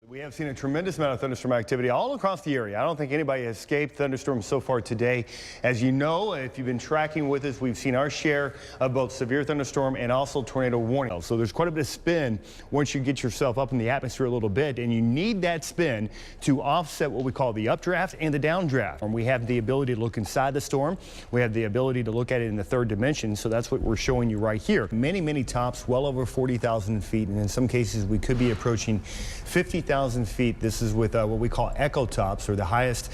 We have seen a tremendous amount of thunderstorm activity all across the area. I don't think anybody has escaped thunderstorms so far today. As you know, if you've been tracking with us, we've seen our share of both severe thunderstorm and also tornado warning. So there's quite a bit of spin once you get yourself up in the atmosphere a little bit, and you need that spin to offset what we call the updraft and the downdraft. And we have the ability to look inside the storm. We have the ability to look at it in the third dimension. So that's what we're showing you right here. Many tops, well over 40,000 feet, and in some cases we could be approaching 50,000 feet. This is with what we call echo tops, or the highest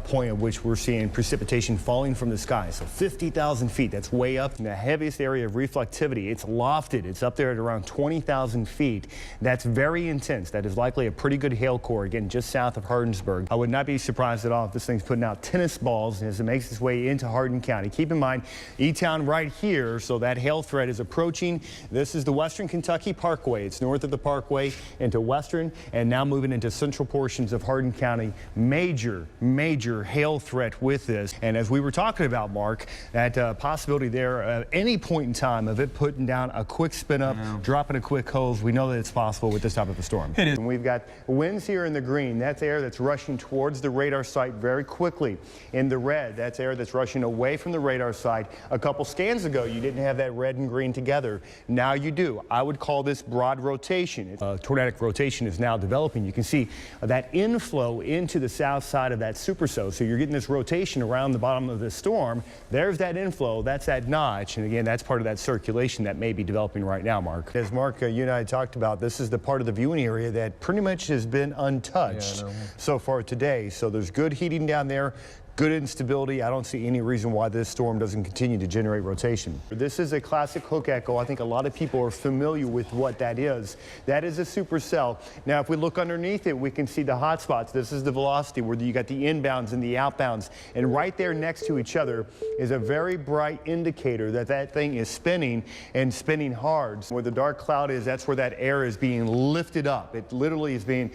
point at which we're seeing precipitation falling from the sky. So 50,000 feet, that's way up. In the heaviest area of reflectivity, it's lofted. It's up there at around 20,000 feet. That's very intense. That is likely a pretty good hail core, again, just south of Hardensburg. I would not be surprised at all if this thing's putting out tennis balls as it makes its way into Hardin County. Keep in mind, E-Town right here, so that hail threat is approaching. This is the Western Kentucky Parkway. It's north of the Parkway into Western, and now moving into central portions of Hardin County. Major hail threat with this. And as we were talking about, Mark, that possibility there at any point in time of it putting down a quick spin up, dropping a quick hose, we know that it's possible with this type of a storm. It is. And we've got winds here in the green. That's air that's rushing towards the radar site very quickly. In the red, that's air that's rushing away from the radar site. A couple scans ago, you didn't have that red and green together. Now you do. I would call this broad rotation. Tornadic rotation is now developing. You can see that inflow into the south side of that supercell. So you're getting this rotation around the bottom of the storm. There's that inflow. That's that notch. And again, that's part of that circulation that may be developing right now, Mark. As Mark, you and I talked about, this is the part of the viewing area that pretty much has been untouched so far today. So there's good heating down there. Good instability. I don't see any reason why this storm doesn't continue to generate rotation. This is a classic hook echo. I think a lot of people are familiar with what that is. That is a supercell. Now, if we look underneath it, we can see the hot spots. This is the velocity where you got the inbounds and the outbounds. And right there next to each other is a very bright indicator that that thing is spinning and spinning hard. Where the dark cloud is, that's where that air is being lifted up. It literally is being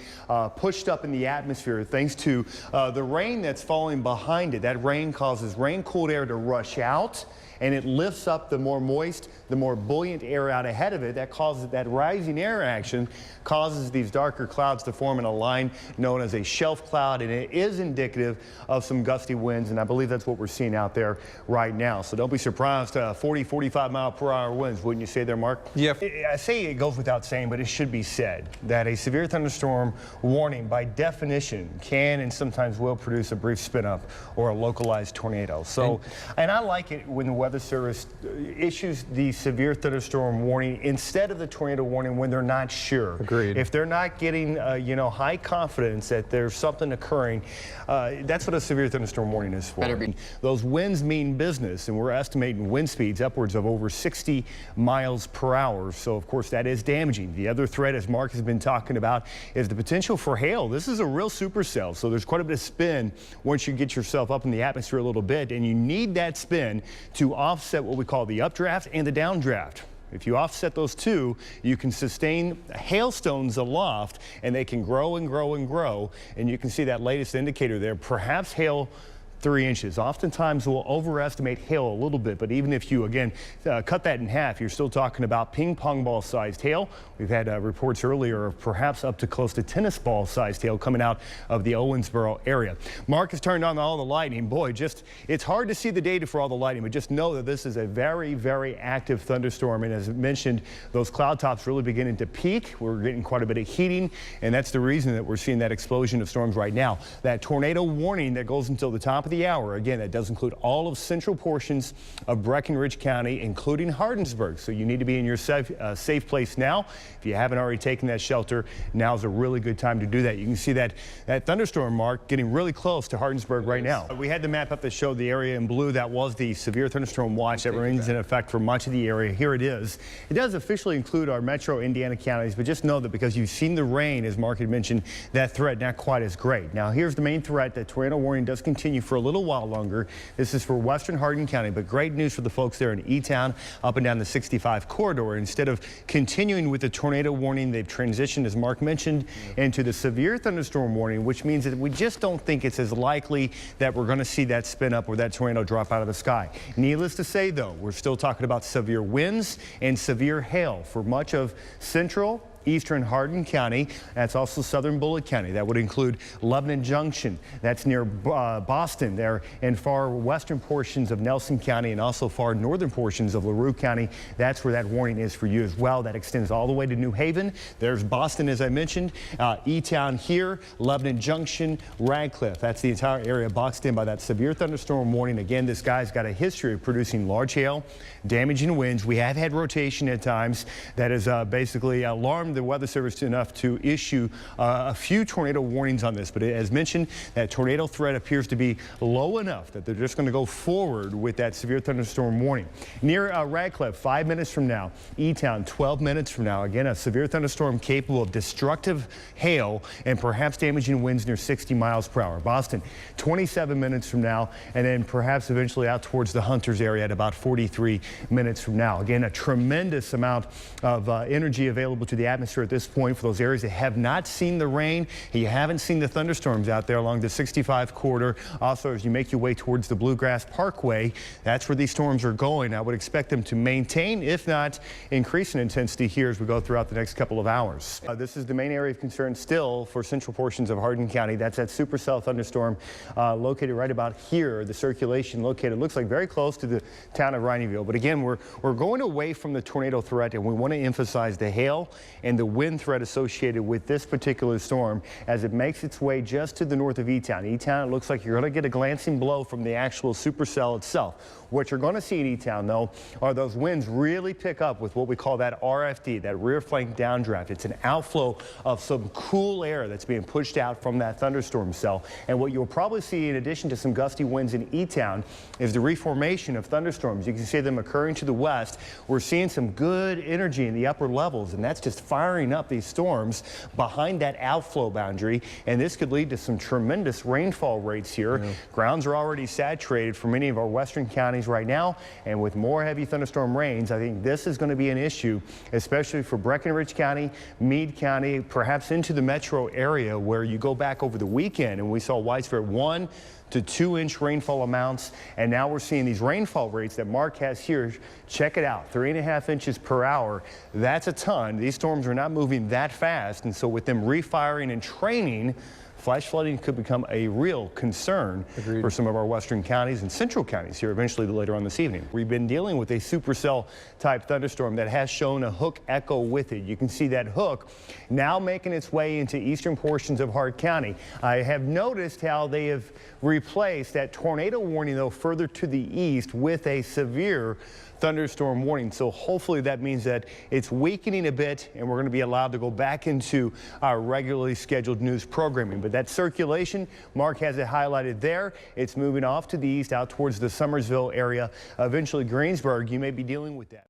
pushed up in the atmosphere thanks to the rain that's falling behind it. That rain causes rain-cooled air to rush out, and it lifts up the more moist, the more buoyant air out ahead of it. That causes that rising air action, causes these darker clouds to form in a line known as a shelf cloud, and it is indicative of some gusty winds, and I believe that's what we're seeing out there right now. So don't be surprised, 40, 45 mile per hour winds, wouldn't you say there, Mark? Yeah. I say it goes without saying, but it should be said that a severe thunderstorm warning by definition can and sometimes will produce a brief spin up or a localized tornado. So, and I like it when the Weather Service issues the severe thunderstorm warning instead of the tornado warning when they're not sure. Agreed. If they're not getting, high confidence that there's something occurring, that's what a severe thunderstorm warning is for. Those winds mean business, and we're estimating wind speeds upwards of over 60 miles per hour. So, of course, that is damaging. The other threat, as Mark has been talking about, is the potential for hail. This is a real supercell, so there's quite a bit of spin once you get yourself up in the atmosphere a little bit, and you need that spin to offset what we call the updraft and the downdraft. If you offset those two, you can sustain hailstones aloft, and they can grow and grow and grow. And you can see that latest indicator there, perhaps hail 3 inches. Oftentimes we'll overestimate hail a little bit, but even if you again cut that in half, you're still talking about ping pong ball sized hail. We've had reports earlier of perhaps up to close to tennis ball sized hail coming out of the Owensboro area. Mark has turned on all the lighting. Boy, it's hard to see the data for all the lighting, but just know that this is a very active thunderstorm. And as mentioned, those cloud tops really beginning to peak. We're getting quite a bit of heating, and that's the reason that we're seeing that explosion of storms right now. That tornado warning that goes until the top of the hour. Again, that does include all of central portions of Breckinridge County, including Hardensburg. So you need to be in your safe place now. If you haven't already taken that shelter, now's a really good time to do that. You can see that thunderstorm, Mark, getting really close to Hardensburg right now. We had the map up that showed the area in blue. That was the severe thunderstorm watch that remains in effect for much of the area. Here it is. It does officially include our metro Indiana counties, but just know that because you've seen the rain, as Mark had mentioned, that threat not quite as great. Now here's the main threat. That tornado warning does continue for a little while longer. This is for western Hardin County, but great news for the folks there in E-Town up and down the 65 corridor. Instead of continuing with the tornado warning, they've transitioned, as Mark mentioned, into the severe thunderstorm warning, which means that we just don't think it's as likely that we're going to see that spin up or that tornado drop out of the sky. Needless to say, though, we're still talking about severe winds and severe hail for much of central eastern Hardin County. That's also southern Bullitt County. That would include Lebanon Junction. That's near Boston there, and far western portions of Nelson County and also far northern portions of LaRue County. That's where that warning is for you as well. That extends all the way to New Haven. There's Boston, as I mentioned, E-Town here, Lebanon Junction, Radcliffe. That's the entire area boxed in by that severe thunderstorm warning. Again, this guy's got a history of producing large hail, damaging winds. We have had rotation at times that has basically alarmed the Weather Service enough to issue a few tornado warnings on this. But as mentioned, that tornado threat appears to be low enough that they're just going to go forward with that severe thunderstorm warning. Near Radcliffe, 5 minutes from now. E-Town, 12 minutes from now. Again, a severe thunderstorm capable of destructive hail and perhaps damaging winds near 60 miles per hour. Boston, 27 minutes from now, and then perhaps eventually out towards the Hunters area at about 43 minutes from now. Again, a tremendous amount of energy available to the atmosphere at this point for those areas that have not seen the rain. You haven't seen the thunderstorms out there along the 65 corridor. Also, as you make your way towards the Bluegrass Parkway, that's where these storms are going. I would expect them to maintain, if not increase in intensity here as we go throughout the next couple of hours. This is the main area of concern still for central portions of Hardin County. That's that supercell thunderstorm located right about here. The circulation located looks like very close to the town of Rineyville. But again, we're going away from the tornado threat, and we want to emphasize the hail and the wind threat associated with this particular storm as it makes its way just to the north of E-Town. E-Town, it looks like you're going to get a glancing blow from the actual supercell itself. What you're going to see in E-Town, though, are those winds really pick up with what we call that RFD, that rear flank downdraft. It's an outflow of some cool air that's being pushed out from that thunderstorm cell. And what you'll probably see, in addition to some gusty winds in E-Town, is the reformation of thunderstorms. You can see them occurring to the west. We're seeing some good energy in the upper levels, and that's just firing up these storms behind that outflow boundary. And this could lead to some tremendous rainfall rates here. Grounds are already saturated for many of our western counties right now, and with more heavy thunderstorm rains, I think this is going to be an issue, especially for Breckenridge County, Meade County, perhaps into the metro area, where you go back over the weekend and we saw widespread 1 to 2 inch rainfall amounts, and now we're seeing these rainfall rates that Mark has here. Check it out, 3.5 inches per hour. That's a ton. These storms are not moving that fast, and so with them refiring and training, flash flooding could become a real concern for some of our western counties and central counties here eventually later on this evening. We've been dealing with a supercell type thunderstorm that has shown a hook echo with it. You can see that hook now making its way into eastern portions of Hart County. I have noticed how they have replaced that tornado warning, though, further to the east with a severe thunderstorm warning. So hopefully that means that it's weakening a bit and we're going to be allowed to go back into our regularly scheduled news programming. But that circulation, Mark has it highlighted there. It's moving off to the east out towards the Summersville area. Eventually Greensburg, you may be dealing with that.